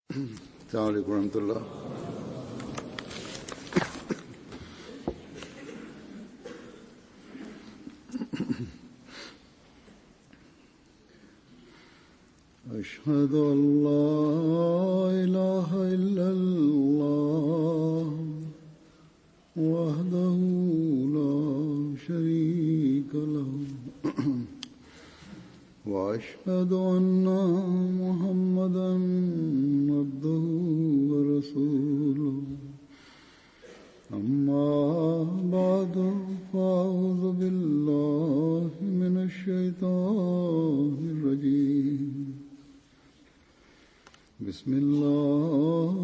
السلام عليكم ورحمة الله. أشهد أن لا إله إلا الله وحده لا شريك له وأشهد أن محمدًا عبده ورسوله أما بعد فأعوذ بالله من الشيطان الرجيم بسم الله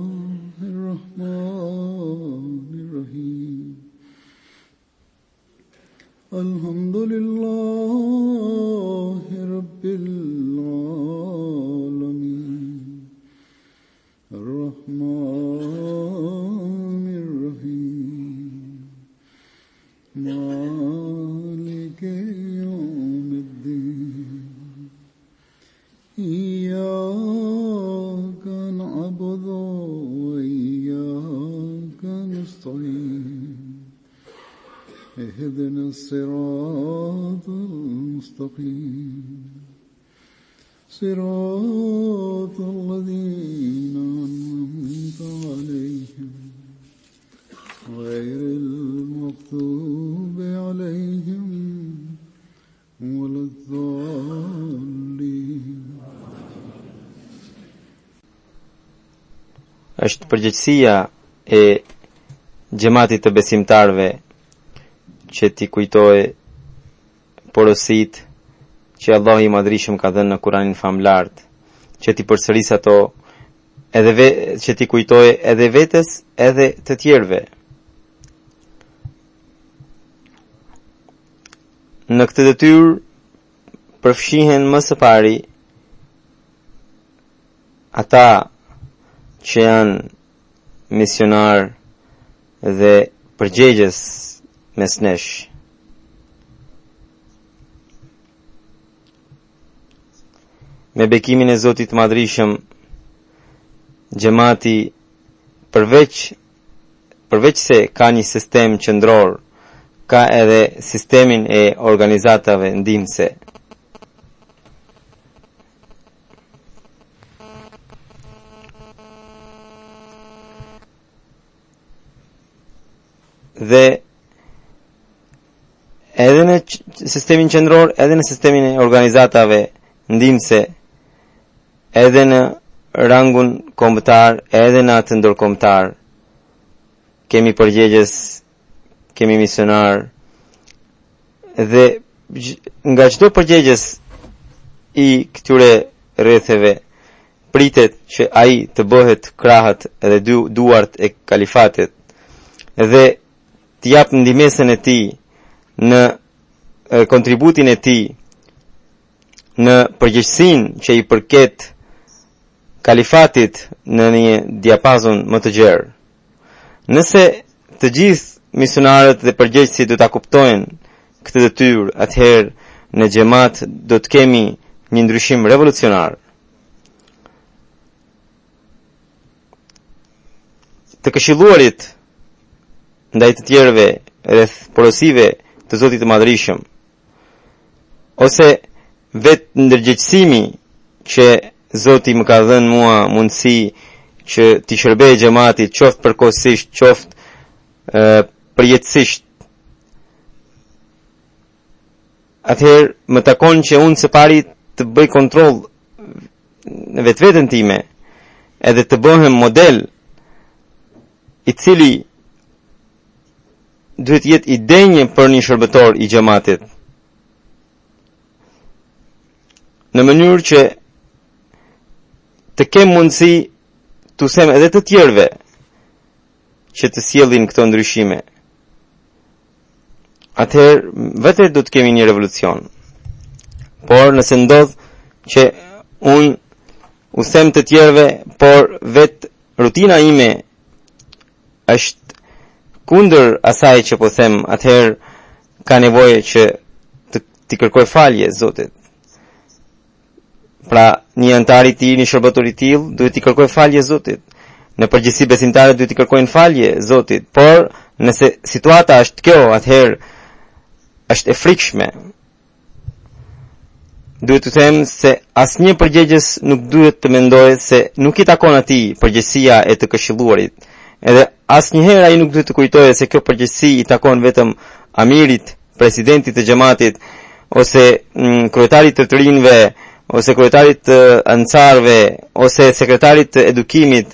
الرحمن الرحيم الحمد لله رب العالمين الرحمن الرحيم مالك يوم الدين إياك نعبد وإياك نستعين اهدنا الصراط المستقيم صراط الذين أنعمت عليهم غير المغضوب عليهم ولا الضالين. Është përgjegjësia e xhamatit të besimtarëve që t'i kujtoj porositë që Allah i madhrishëm ka dhënë në Kuranin famlart, që t'i përsëris ato që t'i kujtoj edhe vetes edhe të tjerëve. Në këtë detyrë përfshihen më së pari ata që janë misionar dhe përgjegjës mes nesh. Me bekimin e Zotit madhrishëm, xhamati përveç se ka një sistem qendror, ka edhe sistemin e organizatave ndihmëse. Dhe edhe në sistemin qendror, edhe në sistemin e organizatave ndihmëse, edhe në rangun kombëtar, edhe në atë ndërkombëtar, kemi përgjegjës, kemi misionar, dhe nga çdo përgjegjës i këtyre rretheve pritet që ai të bëhet krahët edhe duart e kalifatit dhe të jap ndihmësën e tij në kontributin e tij në përgjegjësinë që i përket kalifatit në një diapazon më të gjerë. Nëse të gjithë misionarët dhe përgjegjësit do ta kuptojnë këtë detyrë, atëherë në xhamat do të kemi një ndryshim revolucionar. Të këshilluarit ndaj të tjerëve rreth porosive të Zotit të madhrishëm, ose vetë ndërgjegjësimi që Zoti më ka dhënë mua mundësi që t'i shërbej xhamatit, qoftë përkohësisht, qoftë përjetësisht, atëherë më takon që unë së pari të bëj kontroll në vetveten time, edhe të bëhem model i cili duhet jetë i denjë për një shërbëtor i xhamatit, në mënyrë që të kem mundësi të them edhe të tjerëve që të sjellin këto ndryshime. Atëherë vetë do të kemi një revolucion. Por nëse ndodh që unë u them të tjerëve, por vetë rutina ime është kundër asaj që po them, atëherë ka nevojë që t'i kërkoj falje Zotit. Pra një antar i tij, një shërbëtor i tillë duhet i kërkojë falje Zotit. Në përgjithësi besimtarët duhet i kërkojnë falje Zotit, por nëse situata është kjo, atëherë është e frikshme. Duhet të them se asnjë përgjegjës nuk duhet të mendojë se nuk i takon atij përgjegjësia e të këshilluarit. Edhe asnjëherë ai nuk duhet të kujtojë se kjo përgjegjësi i takon vetëm amirit, presidentit të xhamatit, ose kryetarit të rinjve, ose kryetarit të ancarëve, ose sekretarit të edukimit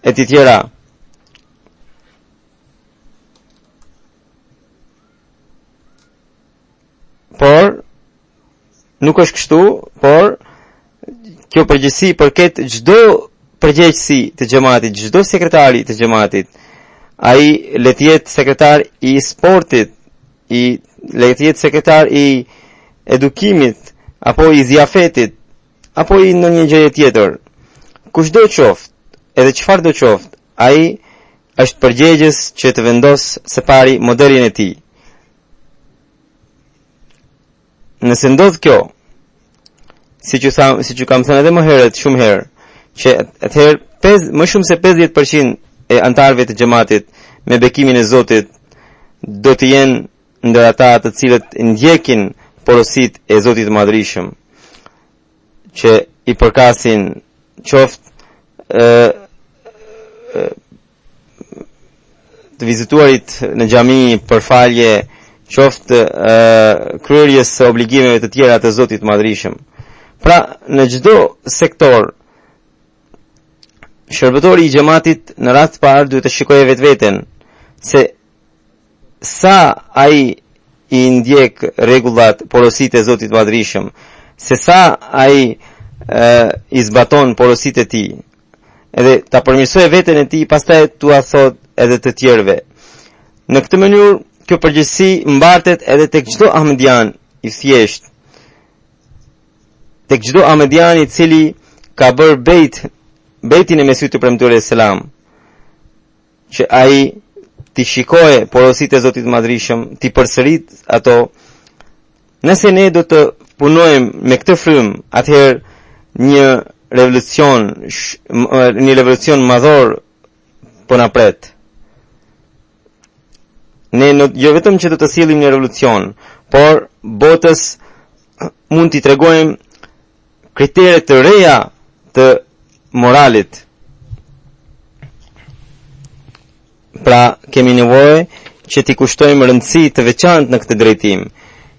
e të tjera. Por nuk është kështu, por kjo përgjegjësi përket çdo përgjegjësi të xhamatit, çdo sekretari të xhamatit. Ai le të jetë sekretar i sportit, le të jetë sekretar i edukimit, apo i zjafetit, apo i ndonjë gjë tjetër. Kushdo qoftë, edhe çfarë do qoftë, ai është përgjegjës që të vendosë së pari modelin e tij. Nëse ndodh kjo, siç u kam thënë edhe më herët shumë herë, që atëherë më shumë se 50% e antarëve të xhamatit me bekimin e Zotit do të jenë ndër ata të cilët ndjekin porositë e Zotit të Madhërisëm, që i përkasin qoftë të vizituarit në xhami për falje, qoftë kryerjes së obligimeve të tjera të Zotit të Madhërisëm. Pra, në çdo sektor, shërbëtori i xhamatit në rast të parë duhet të shikojë vetveten se sa ai i ndjek rregullat, porositë e Zotit të Madhërisëm, se sa ai i zbaton porositë e tij, edhe ta përmirësojë veten e tij, pastaj tua thot edhe të tjerëve. Në këtë mënyrë kjo përgjegjësi mbartet edhe tek çdo ahmedian i thjesht, tek çdo ahmedian i cili ka bërë bejtin e Mesihut të premtuar e selam, që ai ti shikoje porositë e Zotit të Madhërisëm, ti përsërit ato. Nëse ne do të punojmë me këtë frymë, atëherë një revolucion madhor po na pret. Ne jo vetëm që do të sillim një revolucion, por botës mund t'i tregojmë kritere të reja të moralit. Pra, kemi nevojë që t'i kushtojmë rëndësi të veçantë në këtë drejtim.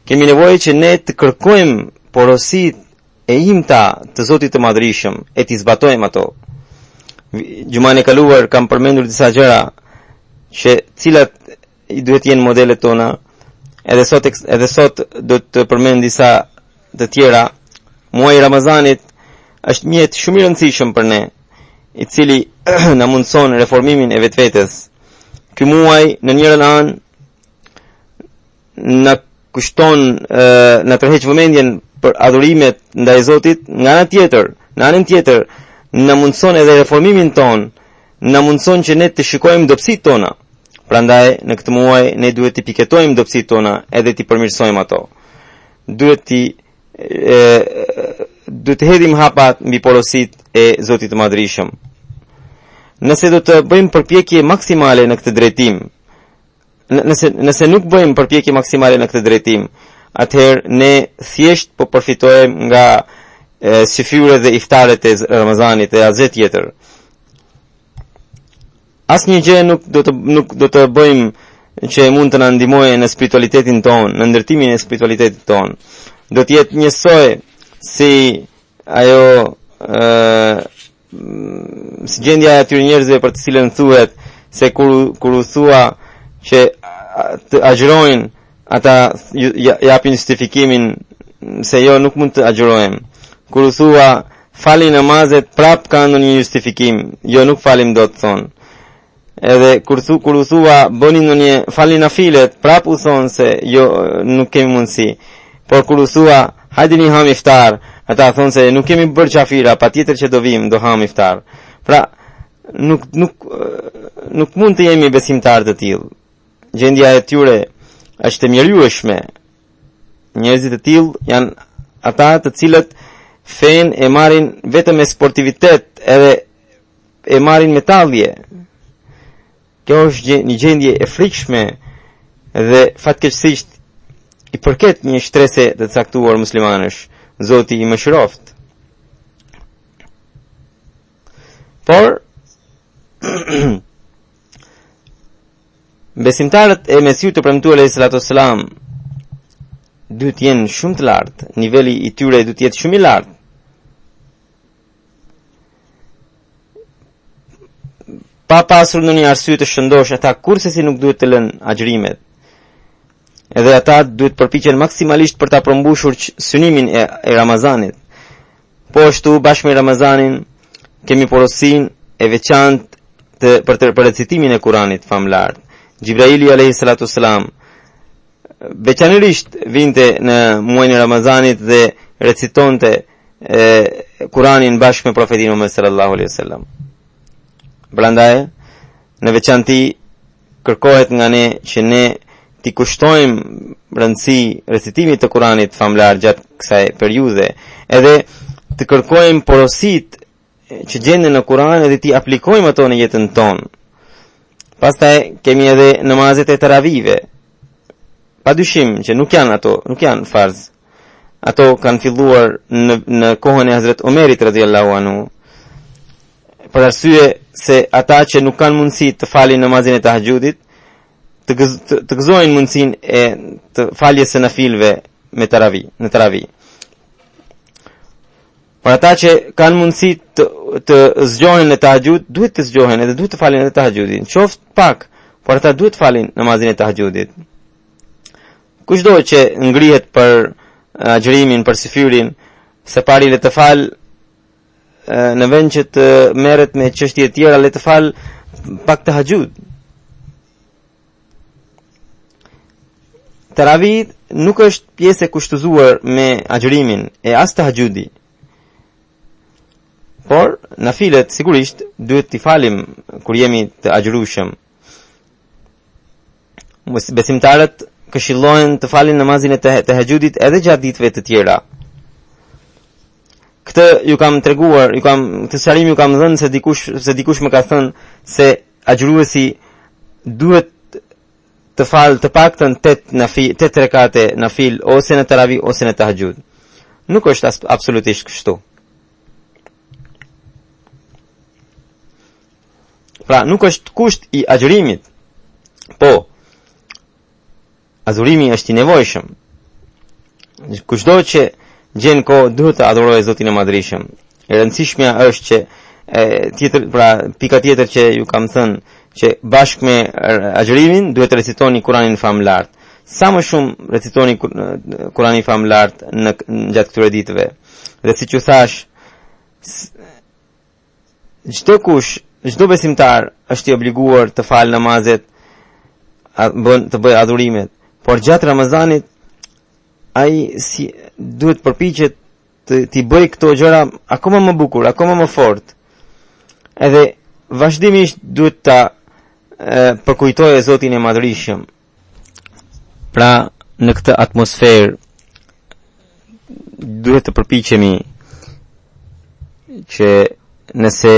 Kemi nevojë që ne të kërkojmë porositë e imta të Zotit të Madhërisëm e t'i zbatojmë ato. Gjumën e kaluar kam përmendur disa gjëra që cilat i duhet jenë modelet tona, edhe sot do të përmend disa të tjera. Muaji i Ramazanit është mjet shumë i rëndësishëm për ne, i cili na mundson reformimin e vetvetes. Ky muaj në njërin anë na kushton na tërheq vëmendjen për adhurimet ndaj Zotit, në anën tjetër na mundson edhe reformimin ton, na mundson që ne të shikojmë dobësitë tona. Prandaj në këtë muaj ne duhet të piketojmë dobësitë tona edhe të përmirësojmë ato. Duhet të hedhim hapat mbi porositë e Zotit të Madhërisëm. Nëse do të bëjmë përpjekje maksimale në këtë drejtim, nëse nuk bëjmë përpjekje maksimale në këtë drejtim, atëherë ne thjesht po përfitojmë nga syfyret dhe iftaret e Ramazanit e asgjë tjetër. Asnjë gjë nuk do të bëjmë që mund të na ndihmojë në spiritualitetin ton, në ndërtimin e spiritualitetit ton. Do të jetë njësoj si ajo si gjendja e atyre njerëzve për të cilën thuhet se kur u thua që të agjërojnë, ata japin justifikimin se jo, nuk mund të agjërojmë. Kur u thua fali namazet, prap ka ndonjë justifikim, jo, nuk falim dot, thonë. Edhe kur u thua bëni ndonjë falni nafilet, prap u thonë se jo, nuk kemi mundësi. Por kur u thua hajdini ham iftar, ata thonë se nuk kemi bërë qafira, patjetër që do vim, do ham iftar. Pra, nuk mund të jemi besimtar të tillë. Gjendja e tyre është e mjerueshme. Njerëzit e tillë janë ata të cilët fen e marrin vetëm me sportivitet edhe e marrin me tallje. Kjo është një gjendje e frikshme dhe fatkeqësisht i përket një shtrese të caktuar muslimanësh. Zoti i mëshiroft. Por besimtarët e Mesiut të premtuar alayhi salatu wassalam duhet jenë shumë të lartë, niveli i tyre duhet jetë shumë i lartë. Pa pasur në një arsye të shëndosh, ata kurse si nuk duhet të lënë agjërimet. Edhe ata duhet përpiqen maksimalisht për ta përmbushur synimin e Ramazanit. Po ashtu bashkë me Ramazanin kemi porosinë e veçantë për recitimin e Kuranit famlar. Gjibraili alayhi salatu wassalam veçanërisht vinte në muajin e Ramazanit dhe recitonte Kuranin bashkë me profetin Muhammed sallallahu alaihi wasallam. Prandaj në veçanti kërkohet nga ne që ne ti kushtojmë rëndësi recitimit të Kuranit famlar gjatë kësaj periudhe, edhe të kërkojmë porosit që gjenden në Kuran edhe ti aplikojmë ato në jetën tonë. Pastaj kemi edhe namazet e taravive. Padyshim që nuk janë farz. Ato kanë filluar në kohën e Hazret Omerit radhiyallahu anhu. Për arsye se ata që nuk kanë mundësi të falin namazin e tahajjudit të gëzojnë mundësinë e të faljes së nafilëve në taravi. Por ata që kanë mundësi të zgjohen në tahajjud, duhet të zgjohen edhe duhet të falin edhe tahajjudin. Qoftë pak, por ata duhet të falin namazin e tahajjudit. Kushdo që ngrihet për agjërimin, për syfyrin, së pari le të fal në vend që të merret me çështje të tjera, le të fal pak tahajjud. Taravi nuk është pjesë e kushtëzuar me agjërimin e as tahajjudi. Por nafilet sigurisht duhet t'i falim kur jemi të agjërueshëm. Besimtarët këshillohen të falin namazin e tahajjudit edhe gjatë ditëve të tjera. Këtë ju kam treguar, këtë sqarim ju kam dhënë se dikush më ka thënë se agjëruesi duhet të falë të paktën 8 rekate nafil ose në taravi ose në tahajjud. Nuk është absolutisht kështu. Pra nuk është kusht i agjërimit, po adhurimi është i nevojshëm. Kushdo që gjen kohë duhet të adhurojë Zotin e Madhrishëm. E rëndësishmja është që pika tjetër që ju kam thënë që bashkë me agjërimin duhet të recitoni Kuranin famlar. Sa më shumë recitoni Kuranin famlar gjatë këtyre ditëve. Dhe siç ju thash, çdo besimtar është i obliguar të falë namazet, të bëjë adhurimet, por gjatë Ramazanit ai duhet përpiqet të bëj këto gjëra akoma më bukur, akoma më fort. Edhe vazhdimisht duhet ta përkujtojë Zotin e Madhrishëm. Pra në këtë atmosferë duhet të përpiqemi që nëse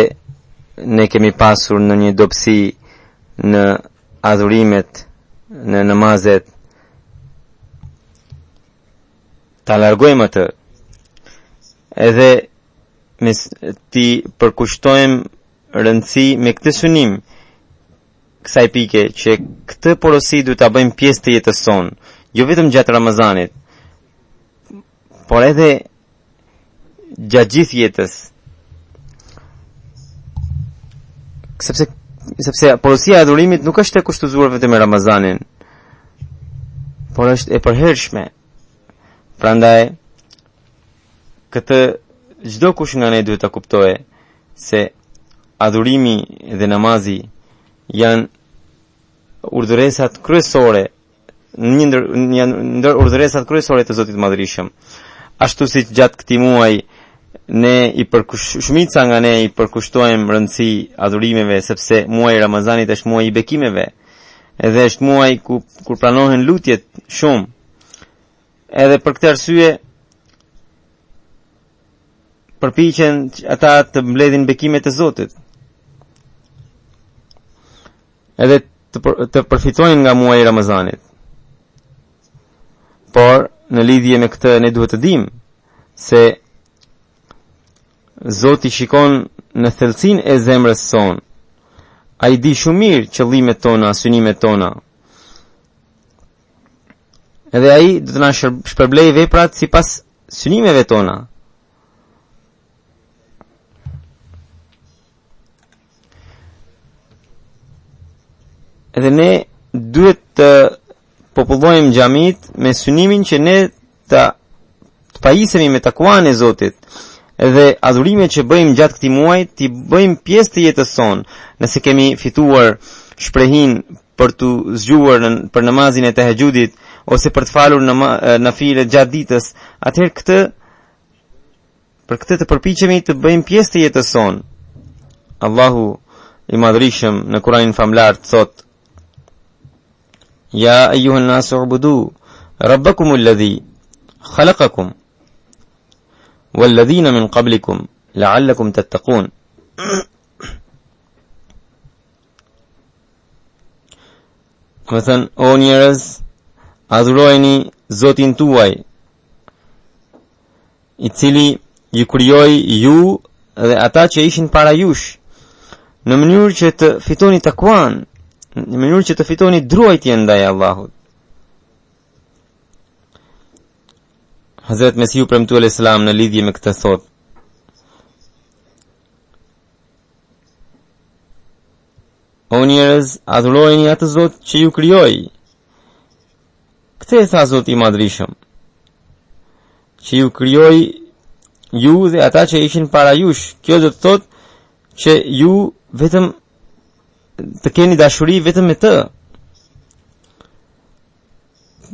ne kemi pasur në një dobësi në adhurimet, në namazet, ta largojmë atë, edhe ti përkushtojmë rëndësi me këtë synim kësaj pike që këtë porosi duhet ta bëjmë pjesë të jetës sonë, jo vetëm gjatë Ramazanit, por edhe gjatë gjithë jetës. Sepse porosia e adhurimit nuk është e kushtuzuar vetëm me Ramazanin, por është e përhershme. Prandaj këtë çdo kush nga ne duhet ta kuptojë se adhurimi dhe namazi janë urdhëresat kryesore, një ndër urdhëresat kryesore të Zotit Madhrishëm. Ashtu si gjatë këtij muaji shumica nga ne i përkushtojmë rëndësi adhurimeve, sepse muaji i Ramazanit është muaji i bekimeve, edhe është muaji kur pranohen lutjet shumë. Edhe për këtë arsye përpiqen ata të mbledhin bekimet e Zotit. Edhe të përfitojnë nga muaji i Ramazanit. Por në lidhje me këtë ne duhet të dimë se Zoti shikon në thellësinë e zemrës sonë. Ai di shumë mirë qëllimet tona, synimet tona. Edhe ai do të na shpërblej veprat sipas synimeve tona. Edhe ne duhet të popullojmë xhamit me synimin që ne të pajisemi me takuan e Zotit, edhe adhurimet që bëjmë gjatë këtij muaji ti bëjmë pjesë të jetës sonë. Nëse kemi fituar shprehin për të zgjuar për namazin e tahajjudit ose për të falur nafile gjatë ditës, atëherë për këtë të përpiqemi të bëjmë pjesë të jetës sonë. Allahu i madhrishëm në Kur'anin famlar thotë: Ya ayyuhan nasu ubudu rabbakumul ladhi khalaqakum walladhina min qablikum la'allakum tattaqun. Më thënë, o njerëz, adhurojeni Zotin tuaj, i cili ju krijoi ju dhe ata që ishin para jush, në mënyrë që të fitoni takuan, në mënyrë që të fitoni druajtjen ndaj Allahut. Hazrat Mesihu premtuar alayhis salam në lidhje me këtë thotë: O njerëz, adhurojeni atë Zot që ju krijoi. Këtë e tha Zoti i madhrishëm, që ju krijoi ju dhe ata që ishin para jush. Kjo do të thotë që ju vetëm të keni dashuri vetëm me të.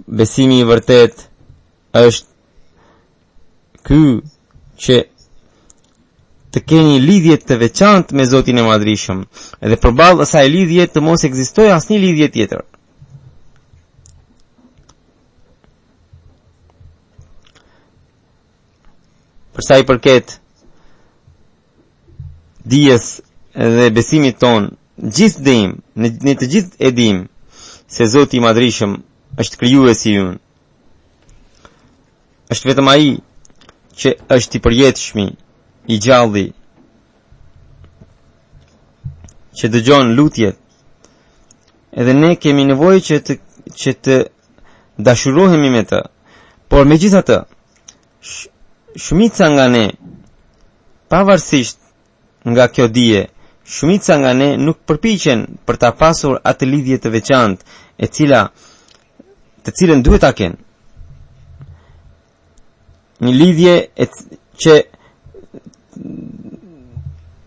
Besimi i vërtet është ky që të keni lidhje të veçantë me Zotin e madhrishëm, edhe përballë asaj lidhje të mos ekzistojë asnjë lidhje tjetër. Për sa i përket dijes dhe besimit ton, gjithë dim, ne të gjithë e dim se Zoti i madhrishëm është krijuesi ynë. Është vetëm ai që është i përjetshmi, i gjalli, që dëgjon lutjet. Edhe ne kemi nevojë që të dashurohemi me të. Por megjithatë, shumica nga ne, pavarësisht nga kjo dije, shumica nga ne nuk përpiqen për ta pasur atë lidhje të veçantë të cilën duhet ta kenë. Një lidhje që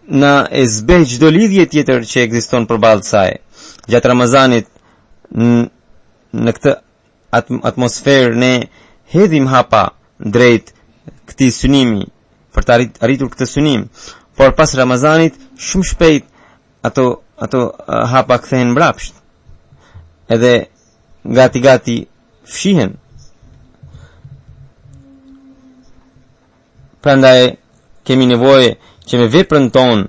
na e zbeh çdo lidhje tjetër që ekziston përballë saj. Gjatë Ramazanit në këtë atmosferë ne hedhim hapa drejt këtij synimi për të arritur këtë synim, por pas Ramazanit shumë shpejt ato hapa kthehen mbrapsht. Edhe gati fshihen. Prandaj kemi nevojë që me veprën tonë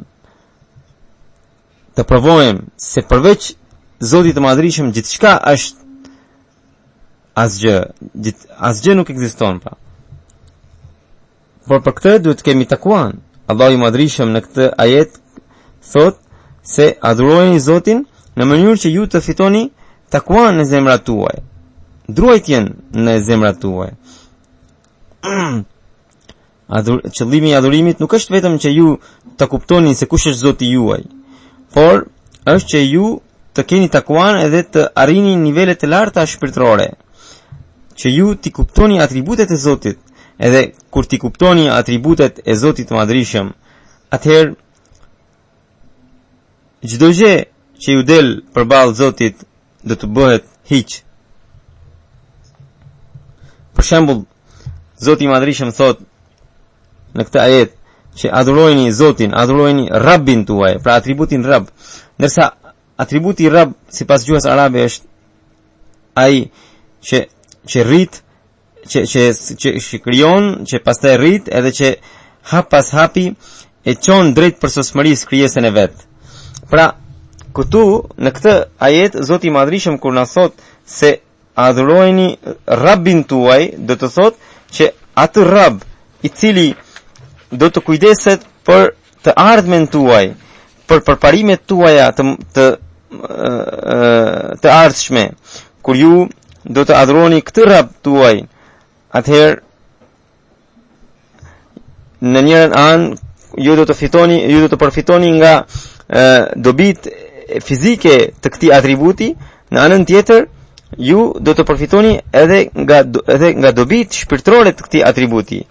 të provojmë se përveç Zotit të madhrishëm gjithçka është asgjë nuk ekziston pra. Por për këtë duhet të kemi takuan. Allahu i madhrishëm në këtë ajet thot se adhurojeni Zotin në mënyrë që ju të fitoni takuan në zemrat tuaj, druajtjen në zemrat tuaj. Qëllimi i adhurimit nuk është vetëm që ju të kuptoni se kush është Zoti juaj, por është që ju të keni takuan edhe të arrini nivelet të larta shpirtërore, që ju t'i kuptoni atributet e Zotit, edhe kur t'i kuptoni atributet e Zotit të madhrishëm, atëherë çdo gjë që ju del përballë Zotit do të bëhet hiç. Për shembull, Zoti i madhrishëm thotë në këtë ajet që adhurojeni Zotin, adhurojeni Rabbin tuaj, pra atributin Rabb, ndërsa atributi Rabb sipas gjuhës arabe është ai që rrit, që krijon, që pastaj rrit, edhe që hap pas hapi e çon drejt përsosmërisë krijesën e vet. Pra, këtu në këtë ajet Zoti i Madhërisëm kur na thot se adhurojeni Rabbin tuaj, do të thot që atë Rabb i cili do të kujdeset për të ardhmen tuaj, për përparimet tuaja të ardhshme, kur ju do të adhuroni këtë Rabb tuaj, atëherë në njërën anë ju do të përfitoni nga dobit fizike të këtij atributi, në anën tjetër ju do të përfitoni edhe nga dobit shpirtërore të këtij atributi.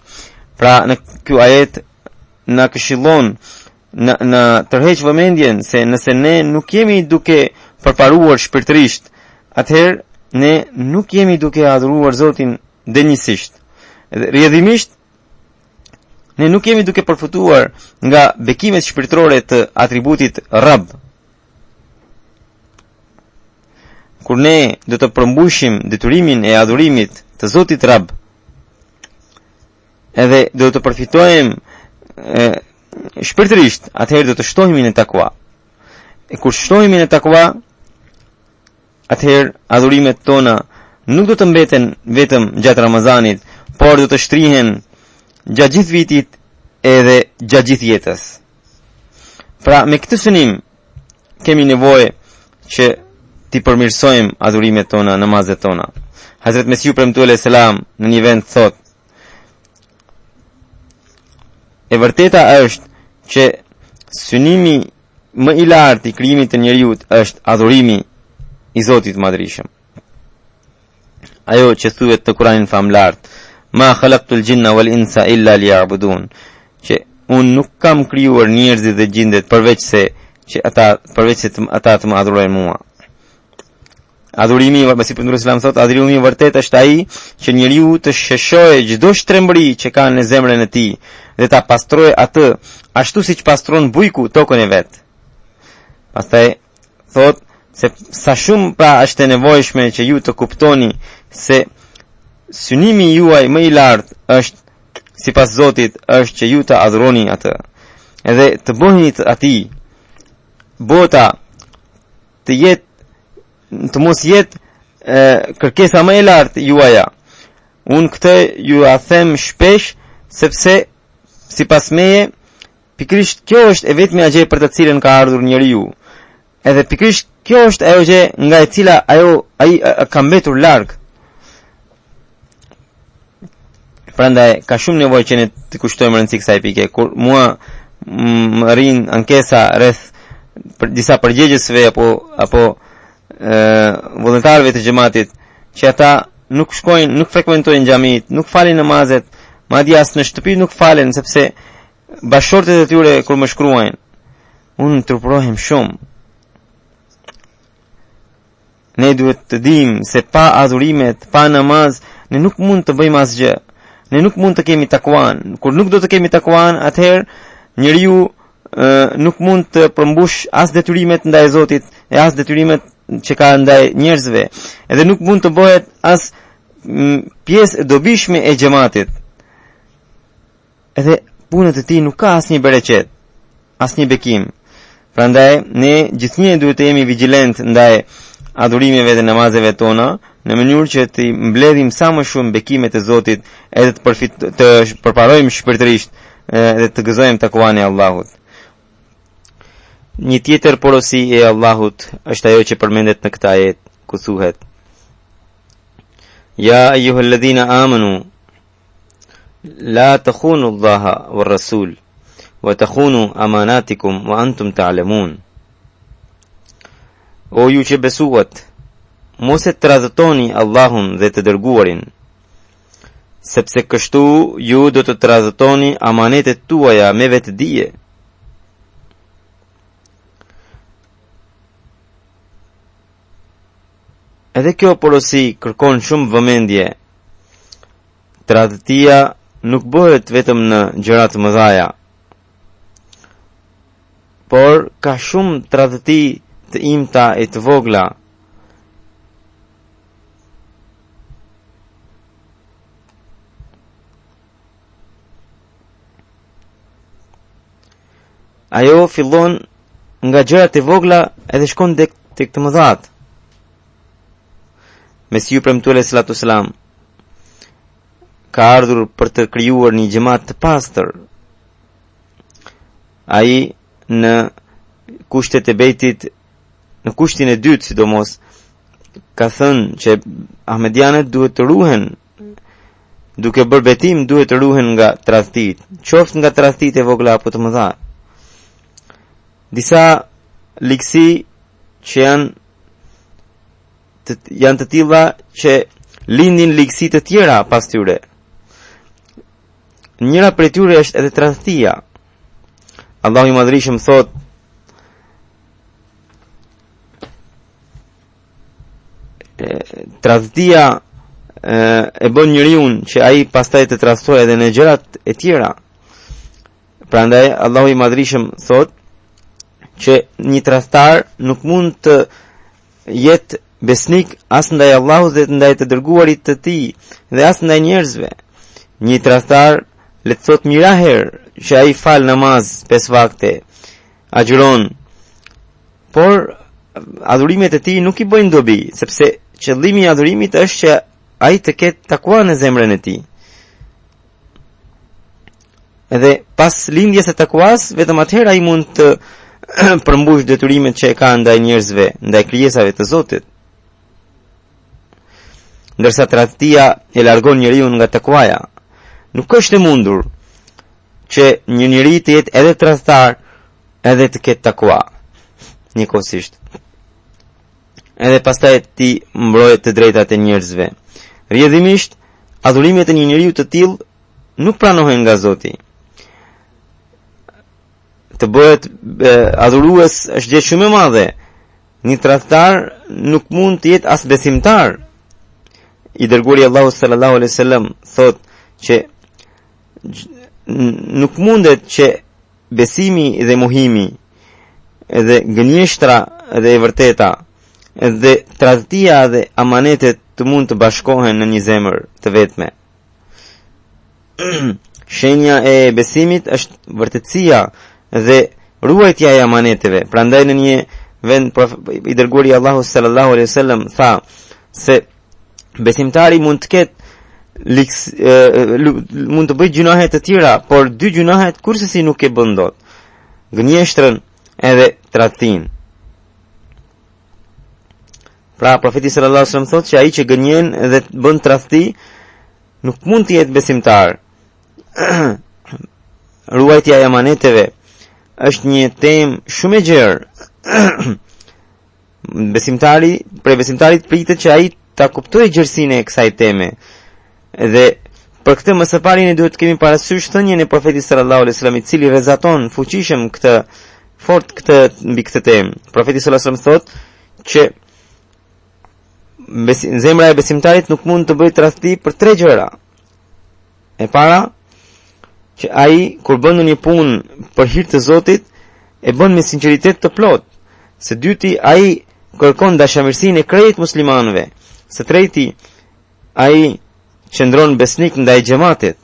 Pra në ky ajet na këshillon në tërheq vëmendjen se nëse ne nuk jemi duke përparuar shpirtërisht, atëherë ne nuk jemi duke adhuruar Zotin denjësisht. Rrjedhimisht ne nuk jemi duke përfituar nga bekimet shpirtërore të atributit Rabb. Kur ne do të përmbushim detyrimin e adhurimit të Zotit Rabb, edhe do të përfitojmë shpirtërisht, atëherë do të shtohemi në takwa. E kur shtohemi në takwa, atëherë adhurimet tona nuk do të mbeten vetëm gjatë Ramazanit, por do të shtrihen gjatë gjithë vitit edhe gjatë gjithë jetës. Pra me këtë synim kemi nevojë që ti përmirësojmë adhurimet tona, namazet tona. Hazrat Mesihu premtuar alayhis salam në një vend thot: e vërteta është që synimi më i lartë i krijimit të njerëzit është adhurimi i Zotit Madhërisëm. Ajo që thuhet të Kur'anin famlar: ma khalaqtul jinna wal insa illa liya'budun, që unë nuk kam krijuar njerëzit dhe gjindet përveç se ata të më adhurojnë mua. Adhurimi, Mesihu premtuar Islam thot, adhurimi i vërtet është ai që njeriu të shëshojë çdo shtrembëri që ka në zemrën e tij dhe ta pastrojë atë ashtu siç pastron bujku tokën e vet. Pastaj thot se sa shumë pra është e nevojshme që ju të kuptoni se synimi juaj më i lartë është sipas Zotit është që ju të adhuroni atë, edhe të bëheni atij bota të mos jetë kërkesa më e lartë juaja. Unë këtë ju a them shpesh sepse sipas meje pikërisht kjo është e vetmja gjë për të cilën ka ardhur njeriu. Edhe pikërisht kjo është ajo gjë nga e cila ai ka mbetur larg. Prandaj ka shumë nevojë që ne të kushtojmë rëndësi kësaj pike. Kur mua më rrin ankesa rreth disa përgjegjësve apo vullnetarëve të xhamatit që ata nuk shkojnë, nuk frekuentojnë xhamit, nuk falin namazet, madje as në shtëpi nuk falen sepse bashortet e tyre kur më shkruajnë, unë turprohem shumë. Ne duhet të dimë se pa adhurimet, pa namaz, ne nuk mund të bëjmë asgjë. Ne nuk mund të kemi takuan. Kur nuk do të kemi takuan, atëherë njeriu nuk mund të përmbush as detyrimet ndaj Zotit e as detyrimet që ka ndaj njerëzve, edhe nuk mund të bëhet as pjesë e dobishme e xhamatit. Edhe punët e tij nuk ka asnjë bereqet, asnjë bekim. Prandaj ne gjithnjë duhet të jemi vigjilent ndaj adhurimeve dhe namazeve tona, në mënyrë që të mbledhim sa më shumë bekimet e Zotit, edhe të përparojmë shpirtërisht dhe të gëzojmë takuan e Allahut. Një tjetër porosi e Allahut është ajo që përmendet në këtë ajet, ku thuhet: ja ayyuhalladhina amanu la takhunu Allaha war rasul wa takhunu amanatikum wa antum ta'lamun. O ju që besuat, mos e tradhtoni Allahun dhe të dërguarin, sepse kështu ju do të tradhtoni amanetet tuaja me vetdije. Edhe kjo porosi kërkon shumë vëmendje. Tradhtia nuk bëhet vetëm në gjëra të mëdha, por ka shumë tradhti të imta e të vogla. ajo fillon nga gjërat e vogla edhe shkon tek të mëdhat. Mesiu premtuar alayhi salatu wasalam ka ardhur për të krijuar një xhamat të pastër. Ai në kushtet e bejtit, në kushtin e dytë sidomos, ka thënë që ahmedianët duhet të ruhen, duke bërë betim duhet të ruhen nga tradhtit, qoftë nga tradhtit e vogla apo të mëdha. Disa ligësi që janë të tilla që lindin ligësi të tjera pas tyre. Njëra prej tyre është edhe tradhtia. Allahu i Madhërisht thot: tradhtia e bën njeriu që ai pastaj të tradhtojë edhe në gjërat e tjera. Prandaj Allahu i Madhërisht thot që një tradhtar nuk mund të jetë besnik as ndaj Allahut dhe ndaj të dërguarit të tij dhe as ndaj njerëzve. Një tradhtar le të thot miraherë që ai fal namaz 5 vakte, agjëron, por adhurimet e tij nuk i bëjnë dobi, sepse qëllimi i adhurimit është që ai të ketë takua në zemrën e tij. Edhe pas lindjes së takuas, vetëm atëherë ai mund të përmbush detyrimet që e ka ndaj njerëzve, ndaj krijesave të Zotit. Ndërsa tradhtia e largon njeriu nga takuaja. Nuk është e mundur që një njeri të jetë edhe tradhtar edhe të ketë takua njëkohësisht. Edhe pastaj ti mbrohet të drejtat e njerëzve. Rrjedhimisht, adhurimet e një njeriu të tillë nuk pranohen nga Zoti. Të bëhet adhurues është gjë shumë e madhe. Një tradhtar nuk mund të jetë as besimtar. I dërguari Allahu sallallahu alaihi wasallam thot që nuk mundet që besimi dhe mohimi edhe gënjeshtra dhe e vërteta dhe tradhtia dhe amanetet të mund të bashkohen në një zemër të vetme. Shenja e besimit është vërtetësia dhe ruajtja e amaneteve. Prandaj në një vend i dërguari Allahu sallallahu alaihi wasallam tha se besimtari mund të ketë mund të bëjë gjunahe të tjera, por 2 gjunahet kurse nuk e bën dot: gënjeshtrën edhe tradhtin. Pra profeti sallallahu alaihi wasallam thotë që ai që gënjen dhe bën tradhti nuk mund të jetë besimtar. Ruajtja e amaneteve është një temë shumë e gjerë. Besimtarit pritet që ai ta kuptojë gjerësinë e kësaj teme. Dhe për këtë më së pari ne duhet të kemi parasysh thënien e profetit sallallahu alaihi wasallam, i cili rrezaton fuqishëm mbi këtë temë. Profeti sallallahu alaihi wasallam thotë që zemra e besimtarit nuk mund të bëjë tradhti për 3 gjëra. E para, që ai kur bën një punë për hir të Zotit e bën me sinqeritet të plot. Së dyti, ai kërkon dashamirësinë e krejt muslimanëve. Së treti, ai qëndron besnik ndaj xhamatit.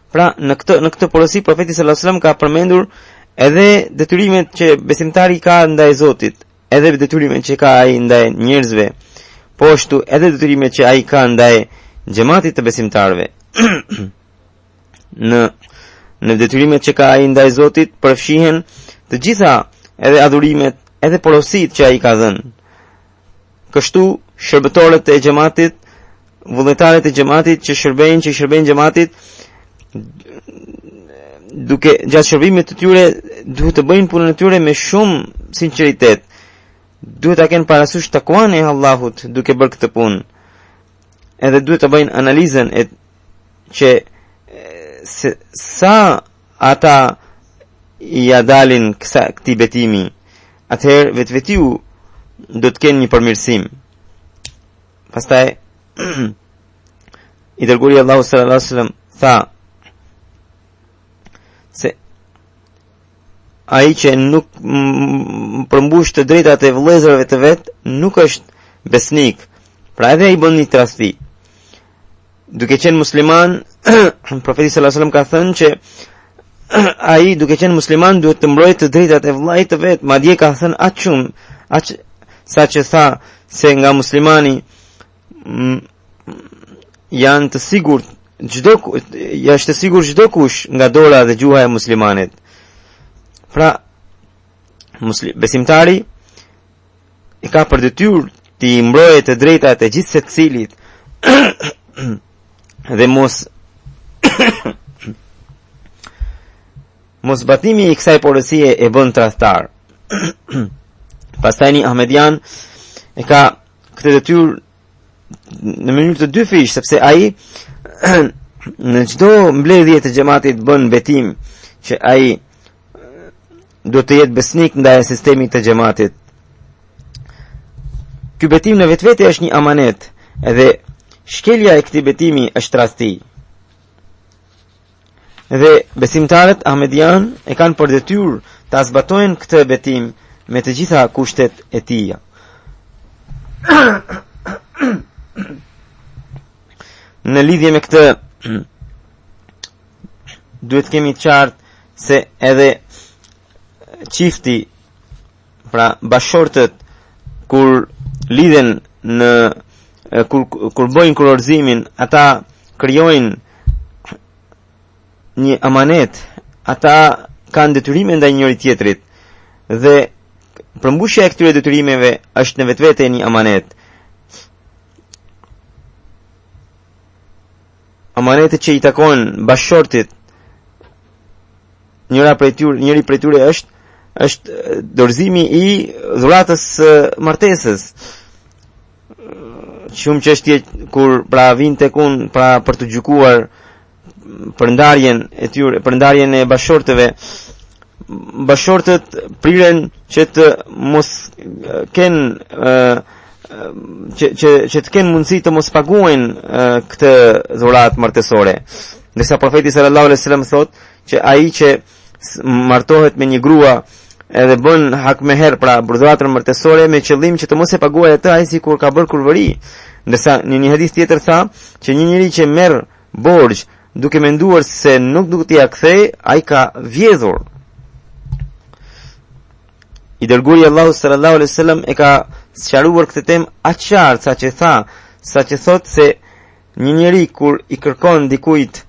Pra në këtë porosi profeti sallallahu alajhi wasallam ka përmendur edhe detyrimet që besimtari ka ndaj Zotit, edhe detyrimet që ka ai ndaj njerëzve, po ashtu edhe detyrimet që ai ka ndaj xhamatit të besimtarëve. Në detyrimet që ka ai ndaj Zotit përfshihen të gjitha edhe adhurimet, edhe porositë që ai ka dhënë. Kështu shërbëtorët e xhamatit, vullnetarët e xhamatit që shërbejnë xhamatit, duke gjatë shërbimit të tyre duhet të bëjnë punën e tyre me shumë sinqeritet. Duhet ta kenë parasysh takuan e Allahut duke bërë këtë punë. Edhe duhet të bëjnë analizën që sa ata ja dalin këtij betimi, atëherë vetvetiu do të kenë një përmirësim. Pastaj i dërguari Allahu sallallahu alaihi wasallam tha se ai që nuk përmbush të drejtat e vëllezërve të vet nuk është besnik. Pra edhe ai bën një tradhti. Duke qenë musliman, profeti sallallahu alaihi wasallam ka thënë që ai duke qenë musliman duhet të mbrojë të drejtat e vllait të vet. Madje ka thënë aq sa që tha se nga muslimani janë të sigurt është të sigurt çdo kush nga dora dhe gjuha e muslimanit. Pra besimtari i ka për detyrë të mbrojë të drejtat e gjithë secilit dhe mos batimi i kësaj porësie e bën tradhtar. Pastaj një Ahmedian e ka këtë detyrë në mënyrë të dyfish, sepse ai në çdo mbledhje të xhamatit bën betim që ai duhet të jetë besnik ndaj sistemit të xhamatit. Ky betim në vetvete është një amanet, edhe shkelja e këtij betimi është tradhti. Dhe besimtarët Ahmedian e kanë për detyrë ta zbatojnë këtë betim me të gjitha kushtet e tij. Në lidhje me këtë duhet kemi qartë se edhe çifti, pra bashortët, kur lidhen kur bojnë kurorzimin, ata krijojnë një amanet, ata kanë detyrime ndaj njëri tjetrit dhe përmbushja e këtyre detyrimeve është në vetvete një amanet. Amanetet që i takojnë bashortit, njëri prej tyre është dorëzimi i dhuratës martesës. Shumë çështje kur pra vinë tek unë pra për të gjykuar për ndarjen e tyre, për ndarjen e bashortëve, bashortët priren që të mos kenë që të kenë mundësi të mos paguajnë këtë dhuratë martesore. Ndërsa profeti sallallahu alaihi wasallam thotë që ai që martohet me një grua edhe bën hak meher, pra dhuratën martesore me qëllim që të mos e paguajë atë, ai sikur ka bërë kurvëri. Ndërsa në një hadith tjetër tha që një njeri që merr borxh duke menduar se nuk duhet t'i kthej, ai ka vjedhur. I dërguari Allahu sallallahu alaihi wasallam e ka sqaruar këtë temë aq qartë sa që thotë se një njeri kur i kërkon dikujt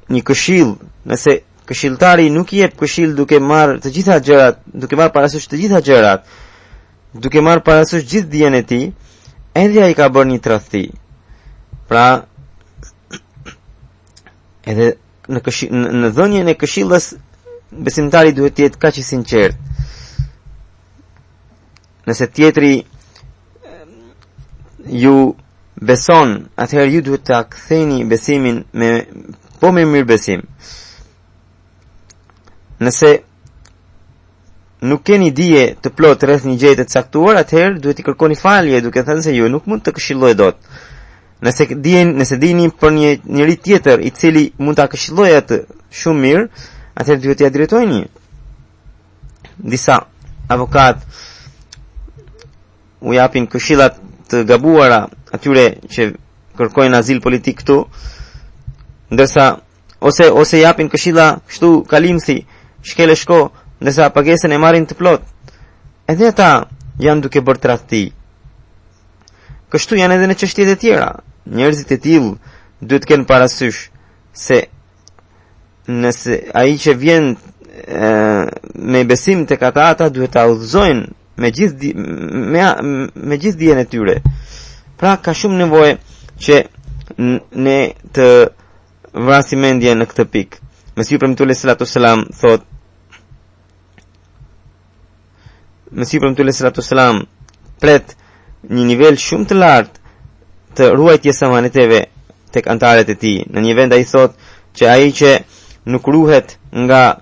një këshill, nëse këshilltari nuk i jep këshill duke marrë të gjitha gjërat, duke marrë parasysh të gjitha gjërat, duke marrë parasysh gjithë dijen e tij, edhe ai ka bërë një tradhti. Pra edhe në dhënien e këshillës besimtari duhet të jetë kaq i sinqert. Nëse tjetri ju beson, atëherë ju duhet ta ktheni besimin me mirë besim. Nëse nuk keni dije të plot rreth një gjëje të caktuar, atëherë duhet i kërkoni falje duke thënë se ju nuk mund të këshilloj dot. Nëse dini për një njeri tjetër i cili mund ta këshillojë atë shumë mirë, atëherë duhet t'ia drejtojeni. Disa avokat u japin këshillat të gabuara atyre që kërkojnë azil politik këtu, ndërsa ose japin këshilla kështu kalimsi, shkele shko, ndërsa pagesën e marrin të plot. Edhe ata janë duke bërë tradhti. Kështu janë edhe në çështjet e tjera. Njerëzit e tillë duhet të kenë parasysh se nëse ai që vjen me besim tek ata duhet ta udhëzojnë me gjithë dijen e tyre. Pra ka shumë nevojë që ne të vrasim mendjen në këtë pikë. Mesiu premtues sallallahu alaihi wasallam thotë, Mesiu premtues sallallahu alaihi wasallam pret një nivel shumë të lartë të ruajtjes së amaneteve tek antarët e tij. Në një vend ai thotë që ai që nuk ruhet nga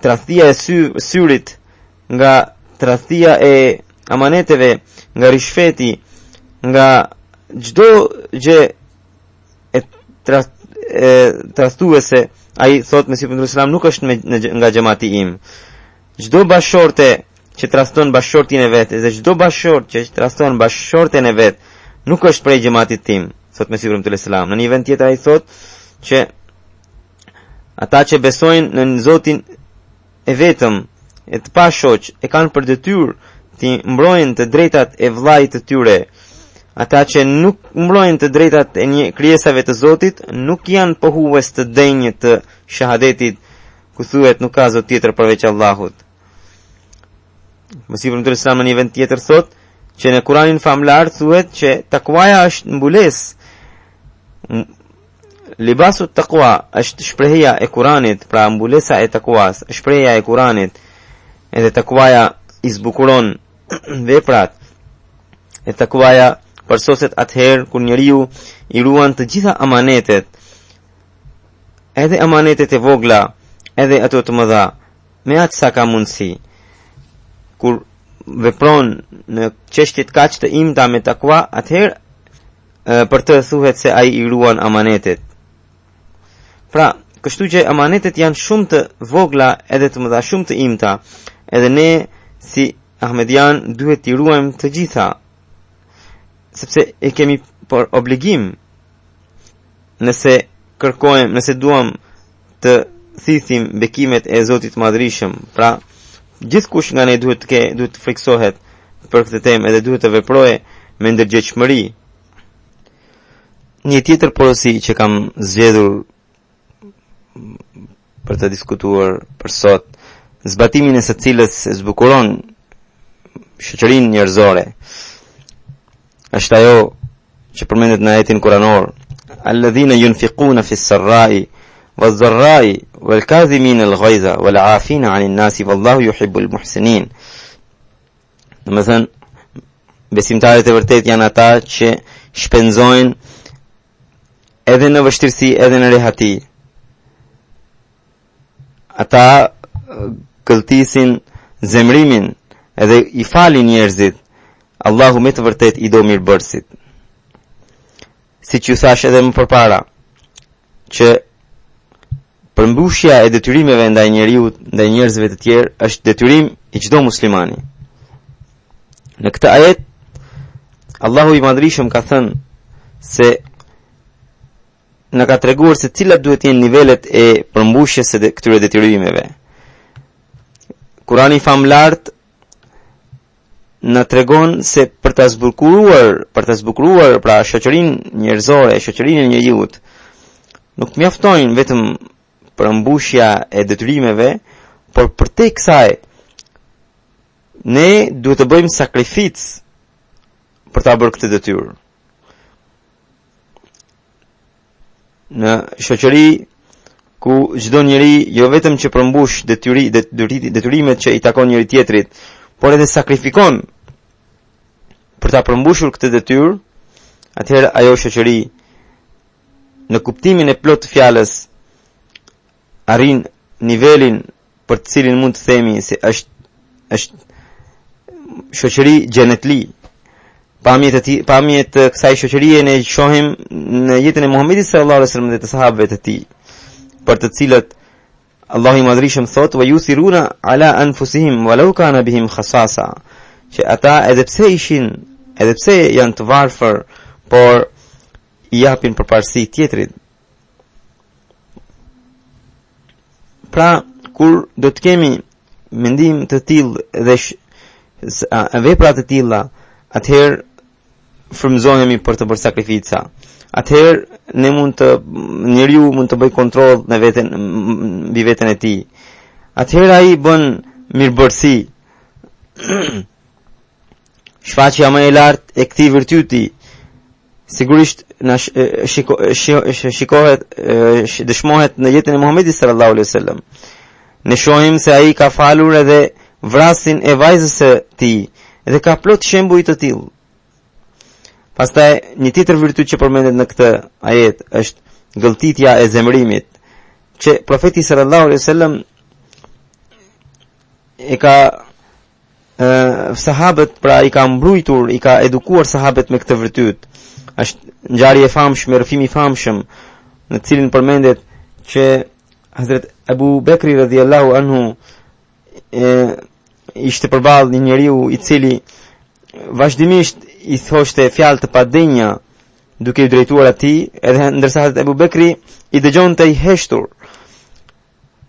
tradhtia e syrit, nga tradhtia e amaneteve, nga rishfeti, nga çdo gjë e tradhtuese, ai thot Mesiu premtues nuk është nga xhamati im. Çdo bashorte që tradhton bashortin e vet, dhe çdo bashort që tradhton bashorten e vet, nuk është prej xhamatit tim, thot thot Mesiu Rahmetullahi Salam. Në një vend tjetër ai thot që ata që besojnë në Zotin e vetëm, e të pashoq, e kanë për detyrë të mbrojnë të drejtat e vllajit të tyre. Ata që nuk mbrojnë të drejtat e një krijesave të Zotit, nuk janë pohues të denjë të shahadetit, ku thuhet nuk ka Zot tjetër përveç Allahut. Mesiu Rahmetullahi Salam në një vend tjetër thot që në Kuranin famlar thuhet që takwaja është mbulesë. Libasu taqwa është shprehja e Kuranit, pra mbulesa e takwas, shprehja e Kuranit. Edhe takwaja i zbukuron veprat. E takwaja përsoset atëherë kur njeriu i ruan të gjitha amanetet, edhe amanetet e vogla, edhe ato të mëdha, me atë sa ka mundësi. Kur vepron në çështjet kaq të imta me takwa, atëherë për të thuhet se ai i ruan amanetet. Pra, kështu që amanetet janë shumë të vogla edhe të mëdha, shumë të imta, edhe ne si Ahmedian duhet t'i ruajmë të gjitha, sepse e kemi për obligim nëse kërkojmë, nëse duam të thithim bekimet e Zotit Madhrishëm. Pra, gjithkush nga ne duhet të friksohet për këtë temë edhe duhet të veprojë me ndërgjegjshmëri. Një tjetër porosi që kam zgjedhur për të diskutuar për sot, zbatimin e së cilës zbukuron shoqërinë njerëzore, është ajo që përmendet në ajetin kuranor: alladhina yunfiquna fi s-sarra'i waz-dharra'i wal-kadhimina al-ghayza wal-'afina 'anil nasi wallahu yuhibbul muhsinin. Domethënë, besimtarët e vërtet janë ata që shpenzojnë edhe në vështirësi edhe në rehati. Ata këlltisin zemrimin edhe i falin njerëzit. Allahu me të vërtet i do mirëbërësit. Si që thash edhe më përpara, që përmbushja e detyrimeve ndaj njeriut, ndaj njerëzve të tjerë, është detyrim i çdo muslimani. Në këtë ajet, Allahu i Madhrishëm ka thënë se në ka treguar se cilat duhet jenë nivelet e përmbushjes së këtyre detyrimeve. Kurani famlart në tregon se për të zbukuruar pra shoqërinë njerëzore, shoqërinë e njeriut, nuk mjaftojnë vetëm përmbushja e detyrimeve, por përtej kësaj ne duhet të bëjmë sakrificë për ta bërë këtë detyrë. Në shoqëri ku çdo njeri jo vetëm që përmbush detyrimet që i takon njëri tjetrit, por edhe sakrifikon për ta përmbushur këtë detyrë, atëherë ajo shoqëri në kuptimin e plot të fjalës arrin nivelin për të cilin mund të themi se është shoqëri xhenetli. Pamjet të kësaj shoqërie ne shohim në jetën e Muhamedit sallallahu alaihi wasallam dhe të sahabëve të tij, për të cilët Allahu i Madhrishëm thot: "Wa yusiruna ala anfusihim walau kana bihim khasasa", që ata edhe pse janë të varfër, por i japin përparësi tjetrit. Pra, kur do të kemi mendim të tillë dhe vepra të tilla, atëherë frymëzohemi për të bërë sakrifica. Atëherë njeriu mund të bëj kontroll në mbi veten e tij. Atëherë ai bën mirëbërësi. Shfaqja më e lartë e këtij virtyti sigurisht dëshmohet në jetën e Muhamedit sallallahu alaihi wasallam. Ne shohim se ai ka falur edhe vrasin e vajzës së tij dhe ka plot shembuj të tillë. Pastaj një tjetër virtyt që përmendet në këtë ajet është gëlltitja e zemrimit, që profeti sallallahu alaihi wasallam e ka sahabët, pra i ka mbrujtur, i ka edukuar sahabët me këtë virtyt. Është ngjarje e famshme, rrëfimi i famshëm, në të cilin përmendet që Hazrat Abu Bekri radhiyallahu anhu ishte përballë një njeriu i cili vazhdimisht i thoshte fjalë të padenja duke i drejtuar atij, edhe ndërsa Hazrat Abu Bekri i dëgjonte i heshtur.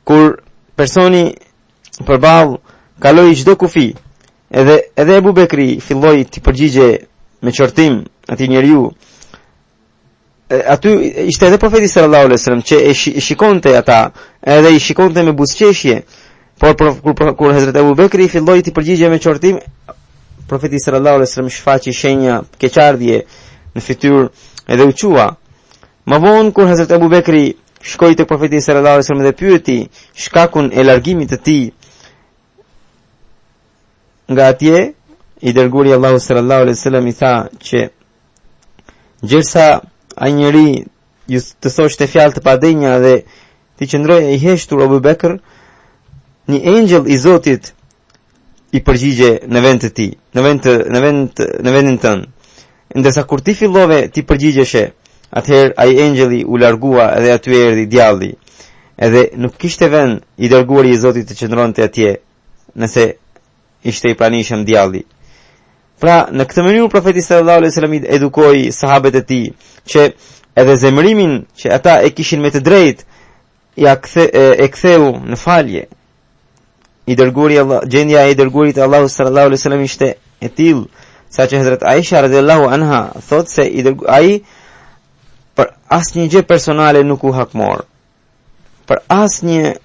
Kur personi përballë kaloi çdo kufi, edhe Abu Bekri filloi të përgjigje me qortim atij njeriu. Aty ishte edhe profeti sallallahu alaihi wasallam që e shikonte ata, edhe i shikonte me buzëqeshje. Por kur Hazrat Abu Bekri filloi të përgjigje me qortim, profeti sallallahu alaihi wasallam shfaqi shenja keqardhje në fytyrë edhe u qua. Më vonë kur Hazrat Abu Bekri shkoi tek profeti sallallahu alaihi wasallam dhe pyeti shkakun e largimit të tij nga atje, i dërguari i Allahut sallallahu alaihi wasallam i tha që gjithsa ai njeri ju të thoshte fjalë të padenja dhe ti qëndroje i heshtur Abu Bekr, një engjëll i Zotit i përgjigje në vend të tij, në vendin tënd. Ndërsa kur ti fillove ti përgjigjeshe, atëherë ai engjëlli u largua edhe aty erdhi djalli. Edhe nuk kishte vend i dërguari i Zotit të qëndronte atje, nëse ishte i pranishëm djalli. Pra, në këtë mënyrë profeti sallallahu alaihi wasallam i edukoi sahabët e tij që edhe zemërimin që ata e kishin me të drejtë e ktheu në falje. Gjendja e dërguarit Allahu sallallahu alaihi wasallam ishte e tillë saqë Hazrat Aisha radhiyallahu anha thot se ai për asnjë gjë personale nuk u hakmor, për asnjë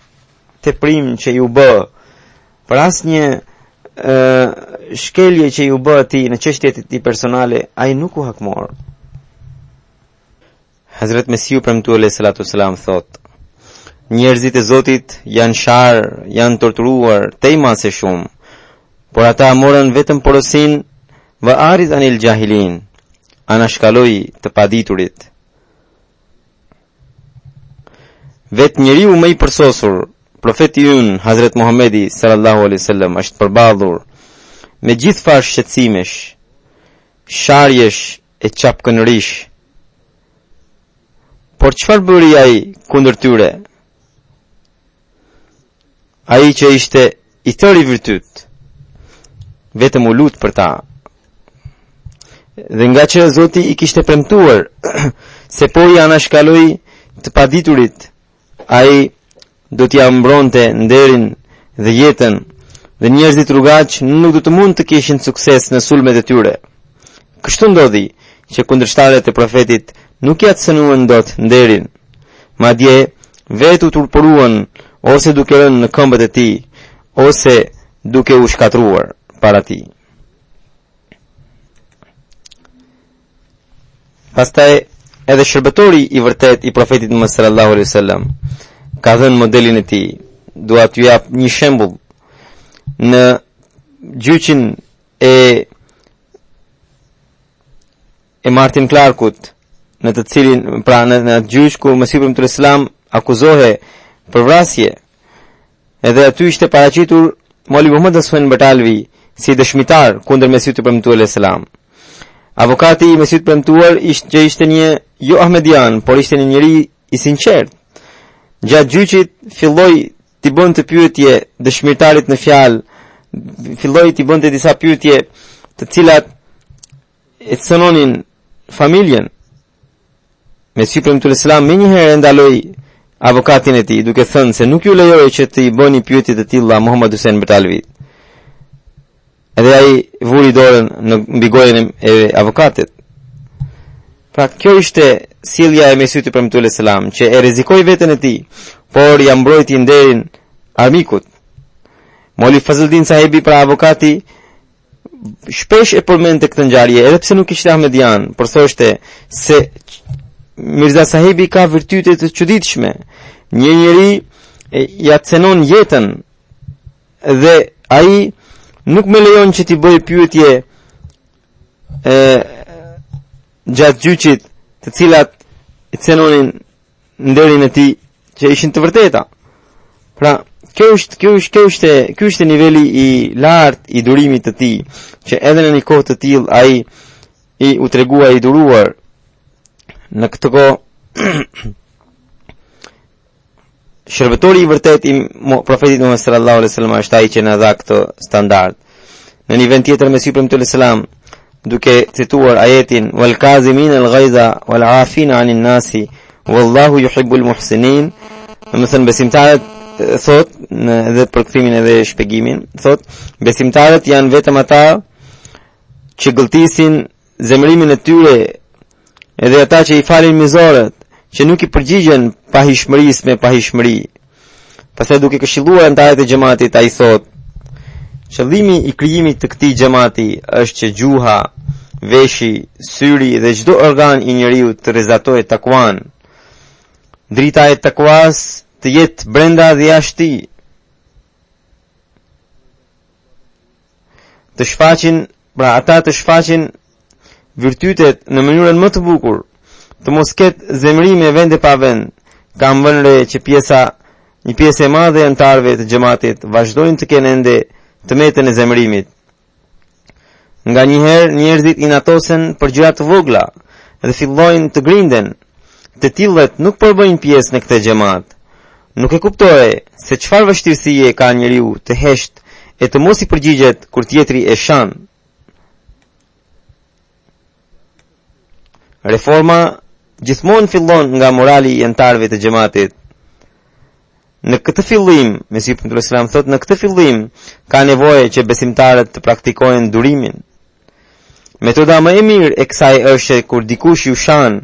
teprim që ju bë, për asnjë shkelje që ju bë atij në çështjet e tij personale, ai nuk u hakmor. Hazrat Mesiu premtuar alayhi salatu wasalam thot: njerëzit e Zotit janë sharë, janë torturuar, tema se shumë, por ata morën vetëm porosin vë arid anil jahilin, anashkaloi të paditurit. Vetë njeriu më i përsosur, profeti ynë, Hazret Muhammedi sallallahu alaihi wasallam, është përballur me gjithë farë shqetësimesh, sharjesh e çapkënërish. Por çfarë bëri ai kundër tyre? Ai që ishte i tërë i virtyt, vetëm u lut për ta. Dhe nga që Zoti i kishte premtuar se po i anashkaloi të paditurit, ai do t'ia mbronte nderin dhe jetën, dhe njerëzit rrugaq nuk do të mund të kishin sukses në sulmet e tyre. Kështu ndodhi që kundërshtarët e profetit nuk ja cënuan dot nderin, madje vetë u turpuruan ose duke rënë në këmbët e tij, ose duke u shkatruar para tij. Pastaj edhe shërbëtori i vërtet i profetit Muhammed sallallahu alaihi wasallam ka dhënë modelin e tij. Dua t'ju jap një shembull. Në gjyqin e Martin Clarkut, në të cilin pra në gjyq ku Mesihu ibn Islam akuzohej për vrasje, edhe aty ishte paraqitur Mauli Muhammad Hassan Batalvi si dëshmitar kundër Mesihut ibn Islam. Avokati i Mesihut premtuar ishte një jo ahmedian, por ishte një njeri i sinqert. Gjatë gjyqit filloi t'i bënte pyetje dëshmitarit në fjalë, filloi t'i bënte disa pyetje të cilat e cënonin familjen. Mesihu ibn Islam më njëherë ndaloi avokatin e tij duke thënë se nuk ju lejoj që t'i bëni pyetje të tilla Muhammad Hussein Batalvi. Edhe ai vuri dorën në mbi gojën e avokatit. Pra kjo ishte sjellja e Mesihut ibn Islam, që e rrezikoi veten e tij, por ja mbrojti nderin armikut. Mauli Fazluddin Sahibi, pra avokati, shpesh e përmendte këtë ngjarje, edhe pse nuk ishte ahmedian, por thoshte se Mirza Sahibi ka virtyte të çuditshme. Një njeri ja cenon jetën dhe ai nuk më lejon që t'i bëj pyetje gjatë gjyqit të cilat i cenonin nderin e tij që ishin të vërteta. Pra, ky është niveli i lartë i durimit të tij, që edhe në një kohë të tillë ai i u tregua i duruar. Në këtë kohë shërbëtori i vërtet i profetit Muhammed sallallahu alaihi wasallam është ai që na dha këtë standard. Në një vend tjetër Mesihu ibn Islam duke cituar ajetin wal kazimin al ghaiza wal afina anin nasi wallahu yuhibbul muhsinin. Domethënë besimtarët thot edhe për kthimin edhe shpjegimin, thot besimtarët janë vetëm ata që gëlltisin zemrimin e tyre, edhe ata që i falin mizorët, që nuk i përgjigjen pahishmërisë me pahishmëri. Pastaj duke këshilluar anëtarët e xhamatit, ai thot qëllimi i krijimit të këtij xhamati është që gjuha, veshi, syri dhe çdo organ i njeriu të rrezatojë takuan. Drita e takuas të jetë brenda dhe jashtë. Të shfaqin, pra ata të shfaqin virtytet në mënyrën më të bukur, të mos ketë zemrime vende pa vend. Kam vënë re që një pjesë e madhe e anëtarëve të xhamatit vazhdojnë të kenë ende të metën e zemrimit. Nga njëherë njerëzit inatosen për gjëra të vogla dhe fillojnë të grinden. Të tillët nuk përbëjnë pjesë në këtë xhamat. Nuk e kuptore se çfarë vështirësie ka njeriu të hesht e të mos i përgjigjet kur tjetri e shan. Reforma gjithmonë fillon nga morali i anëtarëve të xhamatit. Në këtë fillim, Mesiu Premtues Islam thot, në këtë fillim ka nevojë që besimtarët të praktikojnë durimin. Metoda më e mirë e kësaj është kur dikush ju shan,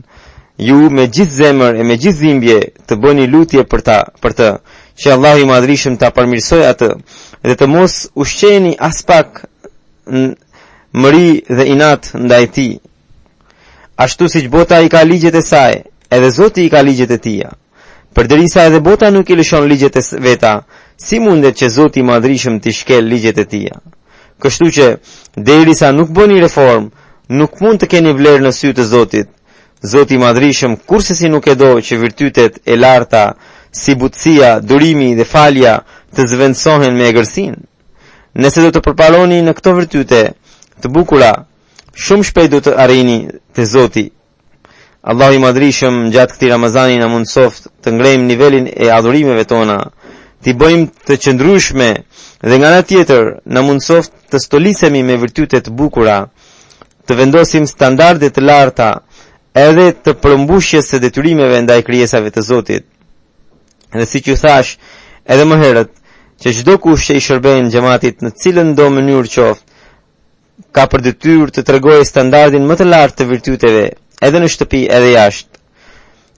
ju me gjithë zemër e me gjithë dhimbje të bëni lutje për të, që Allahu i Madhërisht ta përmirësojë atë dhe të mos ushqeni as pak mëri dhe inat ndaj tij. Ashtu siç bota i ka ligjet e saj, edhe Zoti i ka ligjet e tija. Përderisa edhe bota nuk i lëshon ligjet e veta, si mundet që Zoti i Madhërisht t'i shkel ligjet e tija? Kështu që derisa nuk bëni reform, nuk mund të keni vlerë në sy të Zotit. Zoti i Madhërisht kurse si nuk e do që virtytet e larta si butësia, durimi dhe falja të zvendësohen me egërsinë. Nëse do të përparoni në këto virtyte të bukura, shumë shpejt do të arrini te Zoti. Allahu i Madhërisht gjatë këtij Ramazani na mundsoft të ngrejmë nivelin e adhurimeve tona, t'i bëjmë të qëndrueshme dhe nga ana tjetër na mundsoft të stolisemi me virtyte të bukura, të vendosim standarde të larta edhe të përmbushjes së detyrimeve ndaj krijesave të Zotit. Dhe siç ju thash edhe më herët, që çdo kush që i shërben xhamatit në cilën do mënyrë qoftë, ka për detyrë të tregojë standardin më të lartë të virtyteve, edhe në shtëpi edhe jashtë.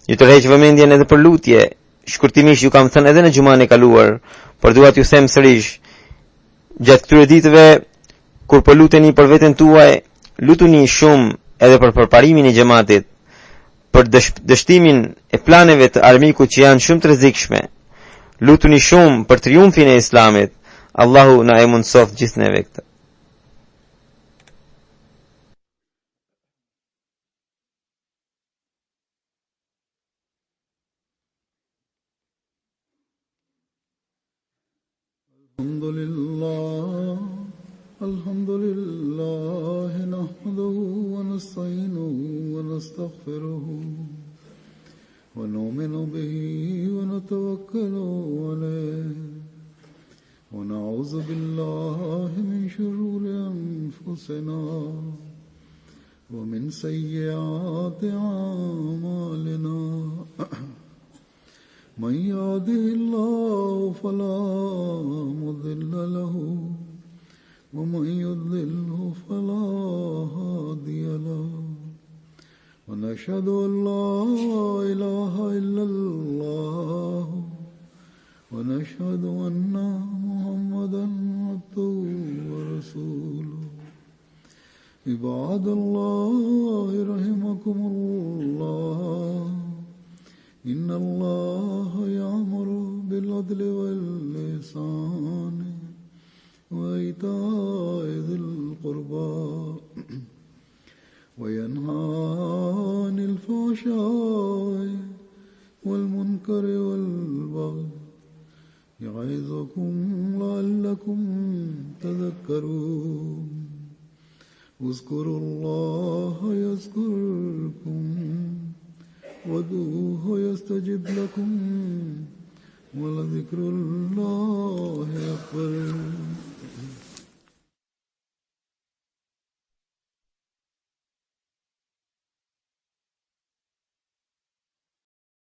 Ju tërheq vëmendjen edhe për lutje. Shkurtimisht ju kam thënë edhe në xhuman e kaluar, por dua t'ju them sërish, gjatë këtyre ditëve kur po luteni për veten tuaj, lutuni shumë edhe për përparimin e xhamatit, për dështimin e planeve të armikut që janë shumë të rrezikshme. Lutuni shumë për triumfin e Islamit. Allahu na e mundsoft gjithneve këtë. Alhamdulillah, nahmaduhu wa nasta'inuhu wa nastaghfiruhu wa nu'minu bihi wa natawakkalu alayhi wa na'udhu billahi min shururi anfusina wa min sayyiati a'malina. من يهده الله فلا مضل له ومن يضلله فلا هادي له ونشهد أن لا إله إلا الله ونشهد أن محمدا عبده ورسوله. عباد الله رحمكم الله، إن الله يأمر بالعدل والإحسان وإيتاء ذي القربى وينهى عن الفحشاء والمنكر والبغي يعظكم لعلكم تذكرون. اذكروا الله يذكركم وادعوه يستجب لكم ولذكر الله أكبر.